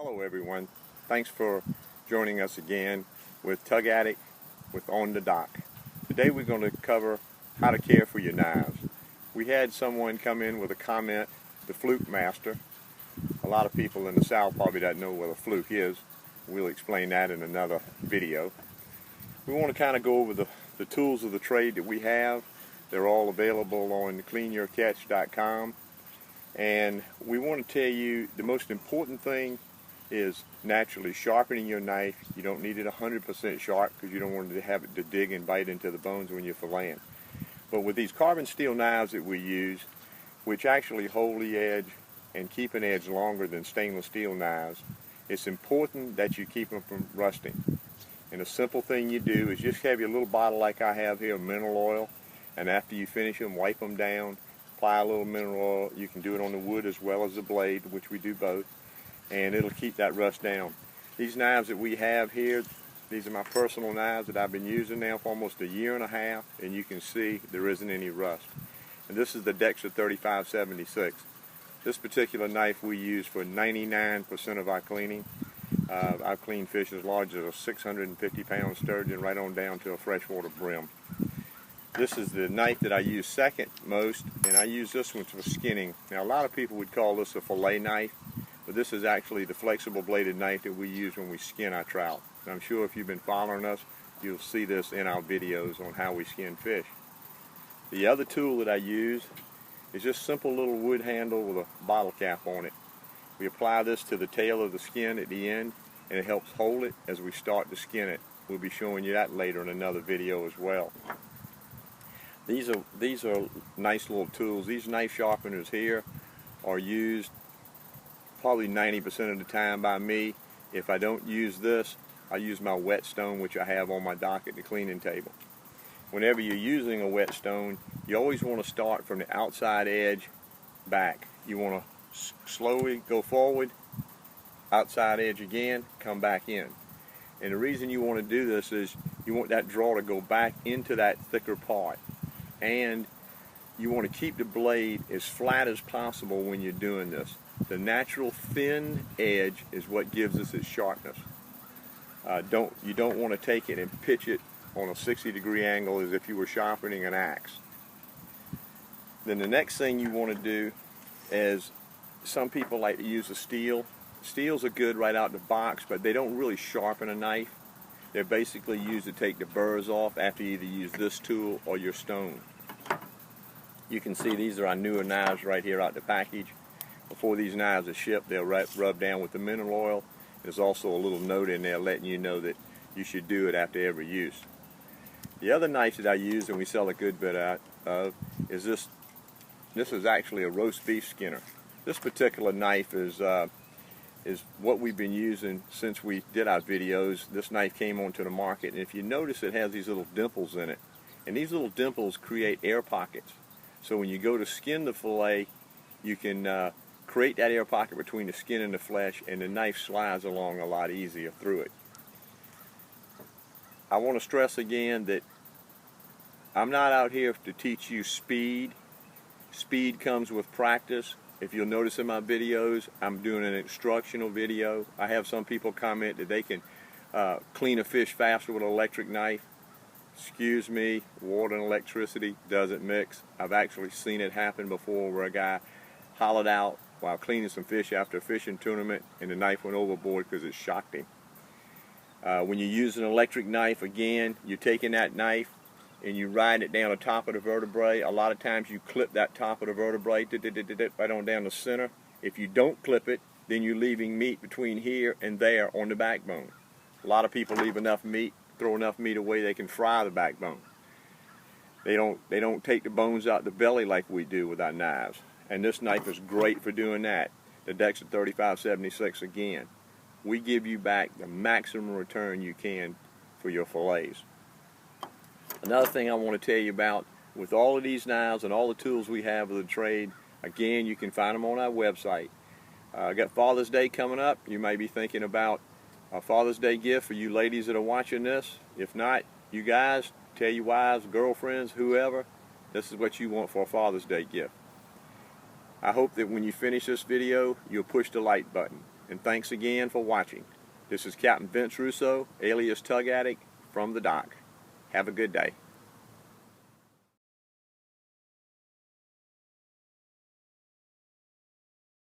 Hello everyone, thanks for joining us again with Tug Addict with On the Dock. Today we're going to cover how to care for your knives. We had someone come in with a comment, the Fluke Master. A lot of people in the South probably don't know what a fluke is. We'll explain that in another video. We want to kind of go over the tools of the trade that we have. They're all available on cleanyourcatch.com. And we want to tell you the most important thing is naturally sharpening your knife. You don't need it 100% sharp because you don't want to have it to dig and bite into the bones when you're filleting. But with these carbon steel knives that we use, which actually hold the edge and keep an edge longer than stainless steel knives, it's important that you keep them from rusting. And a simple thing you do is just have your little bottle like I have here of mineral oil, and after you finish them, wipe them down, apply a little mineral oil. You can do it on the wood as well as the blade, which we do both, and it'll keep that rust down. These knives that we have here, these are my personal knives that I've been using now for almost a year and a half, and you can see there isn't any rust. And this is the Dexter 3576. This particular knife we use for 99% of our cleaning. I've cleaned fish as large as a 650-pound sturgeon right on down to a freshwater brim. This is the knife that I use second most, and I use this one for skinning. Now a lot of people would call this a fillet knife, but this is actually the flexible bladed knife that we use when we skin our trout. And I'm sure if you've been following us, you'll see this in our videos on how we skin fish. The other tool that I use is just a simple little wood handle with a bottle cap on it. We apply this to the tail of the skin at the end, and it helps hold it as we start to skin it. We'll be showing you that later in another video as well. These are nice little tools. These knife sharpeners here are used probably 90% of the time by me. If I don't use this, I use my whetstone, which I have on my dock at the cleaning table. Whenever you're using a whetstone, you always want to start from the outside edge back. You want to slowly go forward, outside edge again, come back in. And the reason you want to do this is you want that draw to go back into that thicker part. And you want to keep the blade as flat as possible when you're doing this. The natural thin edge is what gives us its sharpness. You don't want to take it and pitch it on a 60-degree angle as if you were sharpening an axe. Then the next thing you want to do is, some people like to use a steel. Steels are good right out the box, but they don't really sharpen a knife. They're basically used to take the burrs off after you either use this tool or your stone. You can see these are our newer knives right here out the package. Before these knives are shipped, they'll rub down with the mineral oil. There's also a little note in there letting you know that you should do it after every use. The other knife that I use, and we sell a good bit of, is this. This is actually a roast beef skinner. This particular knife is what we've been using since we did our videos. This knife came onto the market, and if you notice, it has these little dimples in it. And these little dimples create air pockets. So when you go to skin the fillet, you can create that air pocket between the skin and the flesh, and the knife slides along a lot easier through it. I want to stress again that I'm not out here to teach you speed. Speed comes with practice. If you'll notice in my videos, I'm doing an instructional video. I have some people comment that they can clean a fish faster with an electric knife. Excuse me, water and electricity doesn't mix. I've actually seen it happen before where a guy hollered out while cleaning some fish after a fishing tournament, and the knife went overboard because it shocked him. When you use an electric knife, again, you're taking that knife and you ride it down the top of the vertebrae. A lot of times you clip that top of the vertebrae right on down the center. If you don't clip it, then you're leaving meat between here and there on the backbone. A lot of people leave enough meat, throw enough meat away they can fry the backbone. They don't take the bones out the belly like we do with our knives. And this knife is great for doing that. The Dexter 3576 again. We give you back the maximum return you can for your fillets. Another thing I want to tell you about, with all of these knives and all the tools we have of the trade, again, you can find them on our website. I got Father's Day coming up. You may be thinking about a Father's Day gift for you ladies that are watching this. If not, you guys, tell your wives, girlfriends, whoever, this is what you want for a Father's Day gift. I hope that when you finish this video, you'll push the like button. and thanks again for watching. This is Captain Vince Russo, alias Tug Addict, from the dock. Have a good day.